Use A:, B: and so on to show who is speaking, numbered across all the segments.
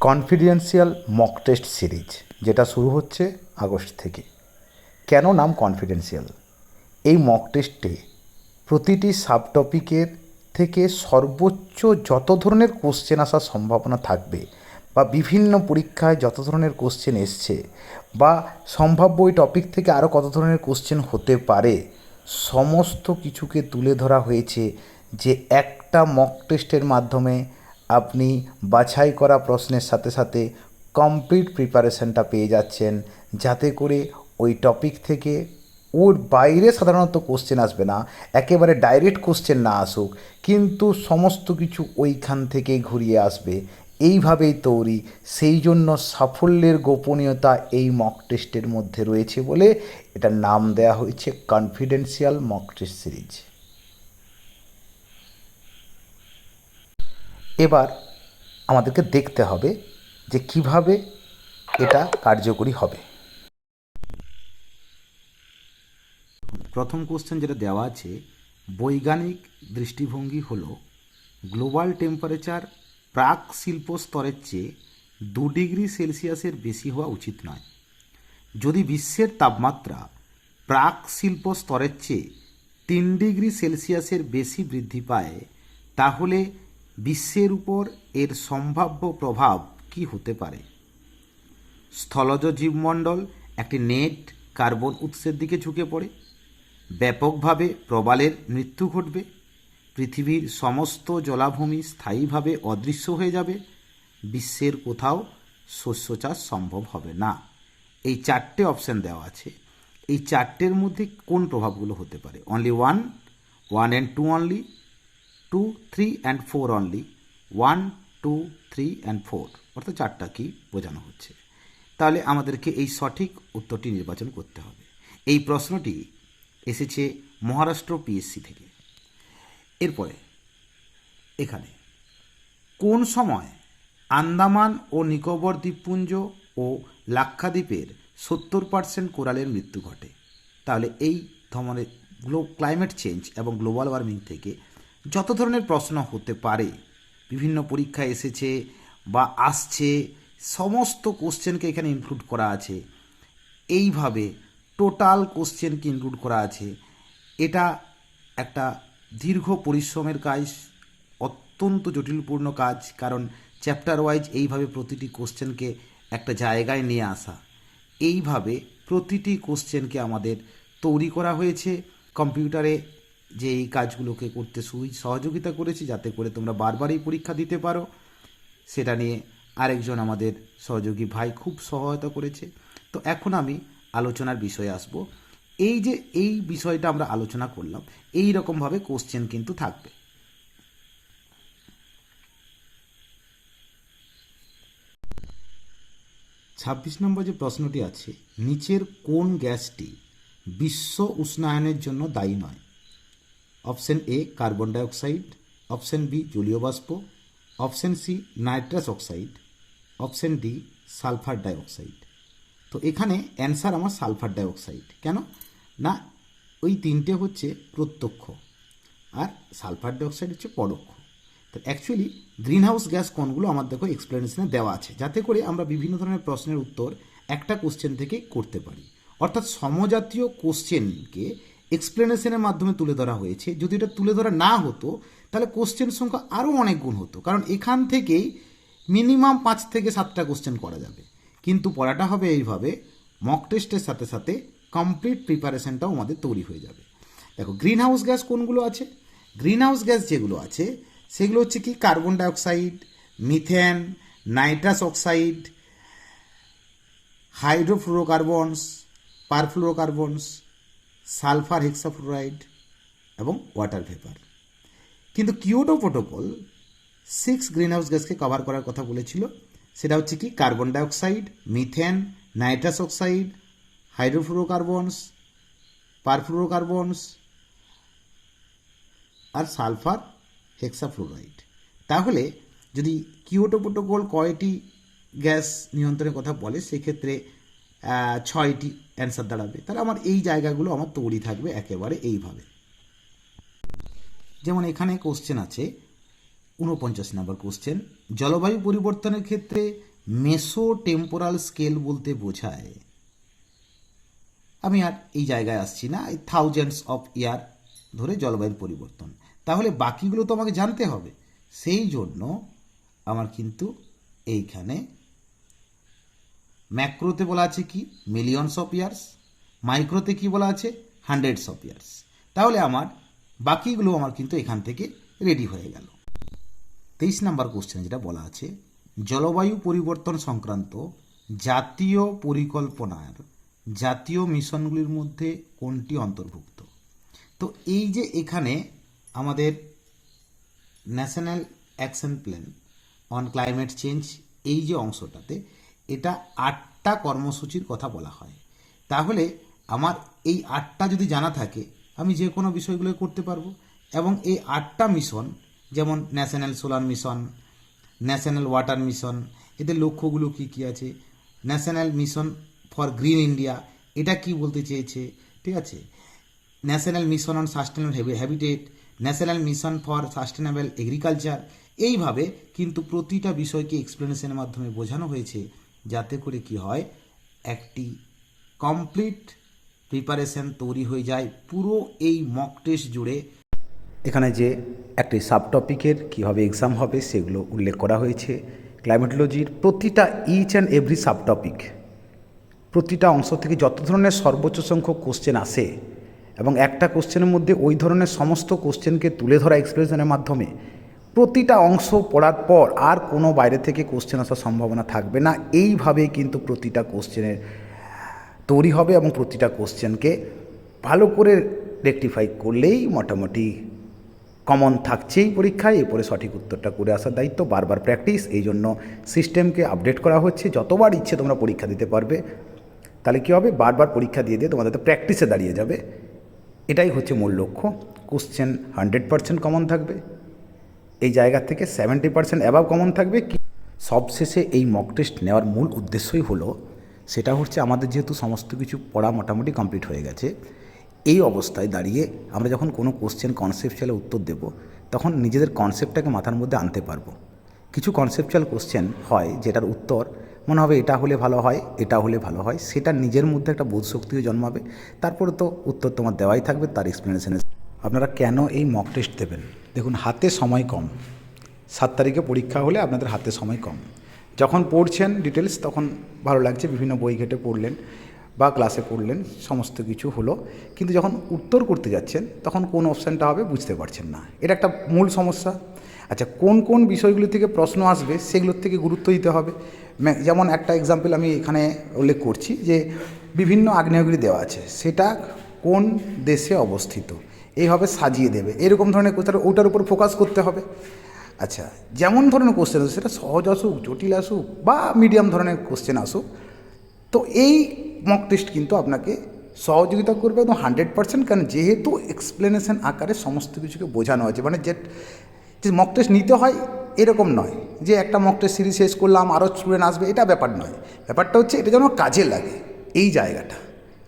A: Confidential mock test series, যেটা শুরু হচ্ছে আগস্ট থেকে। কেন নাম কনফিডেন্সিয়াল? এই মক টেস্টে প্রতিটি সাবটপিকের থেকে সর্বোচ্চ যত ধরনের কোশ্চেন আসার সম্ভাবনা থাকবে, বা বিভিন্ন পরীক্ষায় যত ধরনের কোশ্চেন এসছে, বা সম্ভাব্য ওই টপিক থেকে আরও কত ধরনের কোশ্চেন হতে পারে, সমস্ত কিছুকে তুলে ধরা হয়েছে, যে একটা মক টেস্টের মাধ্যমে আপনি বাছাই করা প্রশ্নের সাথে সাথে কমপ্লিট প্রিপারেশনটা পেয়ে যাচ্ছেন, যাতে করে ওই টপিক থেকে ওর বাইরে সাধারণত কোশ্চেন আসবে না, একেবারে ডাইরেক্ট কোশ্চেন না আসুক, কিন্তু সমস্ত কিছু ওইখান থেকেই ঘুরিয়ে আসবে। এইভাবেই তৈরি, সেই জন্য সাফল্যের গোপনীয়তা এই মক টেস্টের মধ্যে রয়েছে বলে এটার নাম দেওয়া হয়েছে কনফিডেন্সিয়াল মক টেস্ট সিরিজ। এবার আমাদেরকে দেখতে হবে যে কিভাবে এটা কার্যকরী হবে। প্রথম কোশ্চেন যেটা দেওয়া আছে, বৈজ্ঞানিক দৃষ্টিভঙ্গি হলো গ্লোবাল টেম্পারেচার প্রাক শিল্প স্তরের চেয়ে 2 ডিগ্রি সেলসিয়াসের বেশি হওয়া উচিত নয়। যদি বিশ্বের তাপমাত্রা প্রাক শিল্প স্তরের চেয়ে 3 ডিগ্রি সেলসিয়াসের বেশি বৃদ্ধি পায়, তাহলে বিশ্বের উপর এর সম্ভাব্য প্রভাব কি হতে পারে? স্থলজ জীবমণ্ডল একটি নেট কার্বন উৎসের দিকে ঝুঁকে পড়ে, ব্যাপকভাবে প্রবালের মৃত্যু ঘটবে, পৃথিবীর সমস্ত জলাভূমি স্থায়ীভাবে অদৃশ্য হয়ে যাবে, বিশ্বের কোথাও শস্য চাষ সম্ভব হবে না। এই 4টে অপশান দেওয়া আছে। এই 4টের মধ্যে কোন প্রভাবগুলো হতে পারে? Only 1 and 2 only, 2, 3 and 4 only, 1, 2, 3 and 4, অর্থাৎ 4টা কি বোঝানো হচ্ছে। তাহলে আমাদেরকে এই সঠিক উত্তরটি নির্বাচন করতে হবে। এই প্রশ্নটি এসেছে মহারাষ্ট্র পিএসসি থেকে। এরপরে এখানে কোন সময় আন্দামান ও নিকোবর দ্বীপপুঞ্জ ও লাক্ষাদ্বীপের 70% কোরালের মৃত্যু ঘটে? তাহলে এই ধরনের ক্লাইমেট চেঞ্জ এবং গ্লোবাল ওয়ার্মিং থেকে যত ধরনের প্রশ্ন হতে পারে, বিভিন্ন পরীক্ষায় এসেছে বা আসছে, সমস্ত কোশ্চেনকে এখানে ইনক্লুড করা আছে। এইভাবে টোটাল কোশ্চেনকে ইনক্লুড করা আছে। এটা একটা দীর্ঘ পরিশ্রমের কাজ, অত্যন্ত জটিলপূর্ণ কাজ, কারণ চ্যাপ্টার ওয়াইজ এইভাবে প্রতিটি কোশ্চেনকে একটা জায়গায় নিয়ে আসা, এইভাবে প্রতিটি কোশ্চেনকে আমাদের তৈরি করা হয়েছে। কম্পিউটারে যে এই কাজগুলোকে করতে সহযোগিতা করেছি, যাতে করে তোমরা বারবারই পরীক্ষা দিতে পারো, সেটা নিয়ে আরেকজন আমাদের সহযোগী ভাই খুব সহায়তা করেছে। তো এখন আমি আলোচনার বিষয়ে আসব। এই যে এই বিষয়টা আমরা আলোচনা করলাম, এই রকমভাবে কোশ্চেন কিন্তু থাকবে। ছাব্বিশ নম্বর যে প্রশ্নটি আছে, নিচের কোন গ্যাসটি বিশ্ব উষ্ণায়নের জন্য দায়ী নয়? Option A carbon dioxide, option B জলীয় বাষ্প, option C nitrous oxide, option D sulphur dioxide. তো এখানে অ্যান্সার আমার সালফার ডাইঅক্সাইড। কেন না, ওই 3টে হচ্ছে প্রত্যক্ষ আর সালফার ডাইঅক্সাইড হচ্ছে পরোক্ষ। তো অ্যাকচুয়ালি গ্রিন হাউস গ্যাস কোনগুলো আমার দেখো এক্সপ্লেনেশনে দেওয়া আছে, যাতে করে আমরা বিভিন্ন ধরনের প্রশ্নের উত্তর একটা কোশ্চেন থেকে করতে পারি। অর্থাৎ সমজাতীয় কোশ্চেনকে এক্সপ্লেনেশনের মাধ্যমে তুলে ধরা হয়েছে। যদি এটা তুলে ধরা না হতো, তাহলে কোশ্চেন সংখ্যা আরও অনেক গুণ হতো, কারণ এখান থেকেই মিনিমাম 5 থেকে 7টা কোশ্চেন করা যাবে। কিন্তু পড়াটা হবে এইভাবে, মক টেস্টের সাথে সাথে কমপ্লিট প্রিপারেশনটাও আমাদের তৈরি হয়ে যাবে। দেখো গ্রিন হাউস গ্যাস কোনগুলো আছে? গ্রিন হাউস গ্যাস যেগুলো আছে সেগুলো হচ্ছে কি carbon dioxide, methane, nitrous oxide, hydrofluorocarbons, perfluorocarbons, sulphur hexafluoride এবং ওয়াটার ভেপার। কিন্তু কিয়োটো প্রোটোকল 6 গ্রিন হাউস গ্যাসকে কভার করার কথা বলেছিল। সেটা হচ্ছে কি carbon dioxide, methane, nitrous oxide, hydrofluorocarbons, perfluorocarbons আর সালফার হেক্সাফ্লোরাইড। তাহলে যদি কিয়োটো প্রোটোকল কয়টি গ্যাস নিয়ন্ত্রণের কথা বলে, সেক্ষেত্রে 6টি অ্যান্সার দাঁড়াবে। তাহলে আমার এই জায়গাগুলো আমার তৈরি থাকবে একেবারে এইভাবে। যেমন এখানে কোশ্চেন আছে 49 নম্বর কোশ্চেন, জলবায়ু পরিবর্তনের ক্ষেত্রে মেসো টেম্পোরাল স্কেল বলতে বোঝায়, আমি আর এই জায়গায় আসছি না, এই থাউজেন্ডস অফ ইয়ার ধরে জলবায়ুর পরিবর্তন। তাহলে বাকিগুলো তো আমাকে জানতে হবে, সেই জন্য আমার কিন্তু এইখানে ম্যাক্রোতে বলা আছে কি মিলিয়নস অফ ইয়ার্স, মাইক্রোতে কি বলা আছে হান্ড্রেডস অফ ইয়ার্স। তাহলে আমার বাকিগুলো আমার কিন্তু এখান থেকে রেডি হয়ে গেল। 23 নম্বর কোশ্চেন যেটা বলা আছে, জলবায়ু পরিবর্তন সংক্রান্ত জাতীয় পরিকল্পনার জাতীয় মিশনগুলির মধ্যে কোনটি অন্তর্ভুক্ত? তো এই যে এখানে আমাদের national action plan on climate change, এই যে অংশটাতে এটা 8টা কর্মসূচির কথা বলা হয়। তাহলে আমার এই 8টা যদি জানা থাকে আমি যে কোনো বিষয়গুলো করতে পারবো। এবং এই 8টা মিশন, যেমন national solar mission, national water mission, এদের লক্ষ্যগুলো কী কী আছে, national mission for green India এটা কি বলতে চেয়েছে, ঠিক আছে, national mission on sustainable habitat, national mission for sustainable agriculture, এইভাবে কিন্তু প্রতিটা বিষয়কে এক্সপ্লেনেশনের মাধ্যমে বোঝানো হয়েছে, যাতে করে কি হয় একটি কমপ্লিট প্রিপারেশন তৈরি হয়ে যায় পুরো এই মক টেস্ট জুড়ে।
B: এখানে যে একটি সাবটপিকের কীভাবে এক্সাম হবে সেগুলো উল্লেখ করা হয়েছে। ক্লাইমেটোলজির প্রতিটা ইচ অ্যান্ড এভরি সাবটপিক, প্রতিটা অংশ থেকে যত ধরনের সর্বোচ্চ সংখ্যক কোশ্চেন আসে এবং একটা কোশ্চেনের মধ্যে ওই ধরনের সমস্ত কোশ্চেনকে তুলে ধরা এক্সপ্লেনেশনের মাধ্যমে প্রতিটা অংশ পড়ার পর আর কোনো বাইরে থেকে কোশ্চেন আসার সম্ভাবনা থাকবে না। এইভাবেই কিন্তু প্রতিটা কোশ্চেনের তৈরি হবে এবং প্রতিটা কোশ্চেনকে ভালো করে রেকটিফাই করলেই মোটামুটি কমন থাকছেই পরীক্ষায়। এরপরে সঠিক উত্তরটা করে আসার দায়িত্ব, বারবার প্র্যাকটিস। এই জন্য সিস্টেমকে আপডেট করা হচ্ছে, যতবার ইচ্ছে তোমরা পরীক্ষা দিতে পারবে। তাহলে কী হবে, বারবার পরীক্ষা দিয়ে দিয়ে তোমাদের তো প্র্যাকটিসে দাঁড়িয়ে যাবে। এটাই হচ্ছে মূল লক্ষ্য। কোশ্চেন 100% কমন থাকবে, এই জায়গা থেকে 70% অ্যাবাভ কমন থাকবে। সবশেষে এই মক টেস্ট নেওয়ার মূল উদ্দেশ্যই হলো, সেটা হচ্ছে আমাদের যেহেতু সমস্ত কিছু পড়া মোটামুটি কমপ্লিট হয়ে গেছে, এই অবস্থায় দাঁড়িয়ে আমরা যখন কোনো কোশ্চেন কনসেপচুয়ালে উত্তর দেব, তখন নিজেদের কনসেপ্টটাকে মাথার মধ্যে আনতে পারবো। কিছু কনসেপচুয়াল কোশ্চেন হয় যেটার উত্তর মনে হবে এটা হলে ভালো হয়, এটা হলে ভালো হয়, সেটা নিজের মধ্যে একটা বোধশক্তিও জন্মাবে। তারপরে তো উত্তর তোমার দেওয়াই থাকবে তার এক্সপ্লেনেশনে। আপনারা কেন এই মক টেস্ট দেবেন? দেখুন, হাতে সময় কম। 7 তারিখে পরীক্ষা হলে আপনাদের হাতে সময় কম। যখন পড়ছেন ডিটেলস তখন ভালো লাগছে, বিভিন্ন বই ঘেটে পড়লেন বা ক্লাসে পড়লেন, সমস্ত কিছু হলো, কিন্তু যখন উত্তর করতে যাচ্ছেন তখন কোন অপশানটা হবে বুঝতে পারছেন না। এটা একটা মূল সমস্যা। আচ্ছা, কোন কোন বিষয়গুলি থেকে প্রশ্ন আসবে সেগুলোর থেকে গুরুত্ব দিতে হবে। যেমন একটা এক্সাম্পল আমি এখানে উল্লেখ করছি যে বিভিন্ন আগ্নেয়গিরি দেওয়া আছে, সেটা কোন দেশে অবস্থিত, এইভাবে সাজিয়ে দেবে, এরকম ধরনের কোশ্চেন, ওটার উপর ফোকাস করতে হবে। আচ্ছা, যেমন ধরনের কোশ্চেন আসুক, সেটা সহজ আসুক, জটিল আসুক বা মিডিয়াম ধরনের কোশ্চেন আসুক, তো এই মক টেস্ট কিন্তু আপনাকে সহযোগিতা করবে একদম 100%। কারণ যেহেতু এক্সপ্লেনেশন আকারে সমস্ত কিছুকে বোঝানো হয়েছে, মানে যে মক টেস্ট নিতে হয় এরকম নয় যে একটা মক টেস্ট সিরিজ শেষ করলাম আরও স্টুডেন্ট আসবে, এটা ব্যাপার নয়। ব্যাপারটা হচ্ছে এটা যেন কাজে লাগে। এই জায়গাটা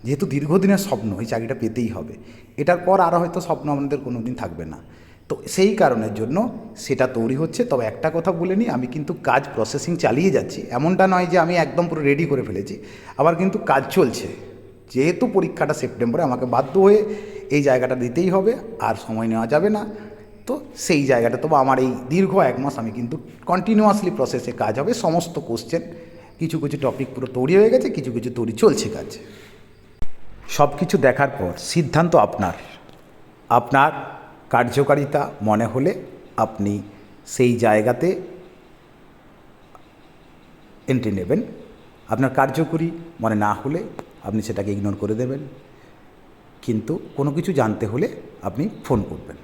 B: যেহেতু দীর্ঘদিনের স্বপ্ন, এই চাকরিটা পেতেই হবে, এটার পর আরও হয়তো স্বপ্ন আমাদের কোনো দিন থাকবে না, তো সেই কারণের জন্য সেটা তৈরি হচ্ছে। তবে একটা কথা বলে নিই, আমি কিন্তু কাজ প্রসেসিং চালিয়ে যাচ্ছি, এমনটা নয় যে আমি একদম পুরো রেডি করে ফেলেছি, আবার কিন্তু কাজ চলছে। যেহেতু পরীক্ষাটা সেপ্টেম্বরে, আমাকে বাধ্য হয়ে এই জায়গাটা দিতেই হবে, আর সময় নেওয়া যাবে না। তো সেই জায়গাটা তবু আমার এই দীর্ঘ 1 মাস আমি কিন্তু কন্টিনিউয়াসলি প্রসেসে কাজ হবে। সমস্ত কোশ্চেন কিছু কিছু টপিক পুরো তৈরি হয়ে গেছে, কিছু কিছু তৈরি চলছে কাজ। সব কিছু দেখার পর সিদ্ধান্ত আপনার। আপনার কার্যকারিতা মনে হলে আপনি সেই জায়গাতে এন্ট্রি নেবেন, আপনার কার্যকরী মনে না হলে আপনি সেটাকে ইগনোর করে দেবেন। কিন্তু কোনো কিছু জানতে হলে আপনি ফোন করবেন।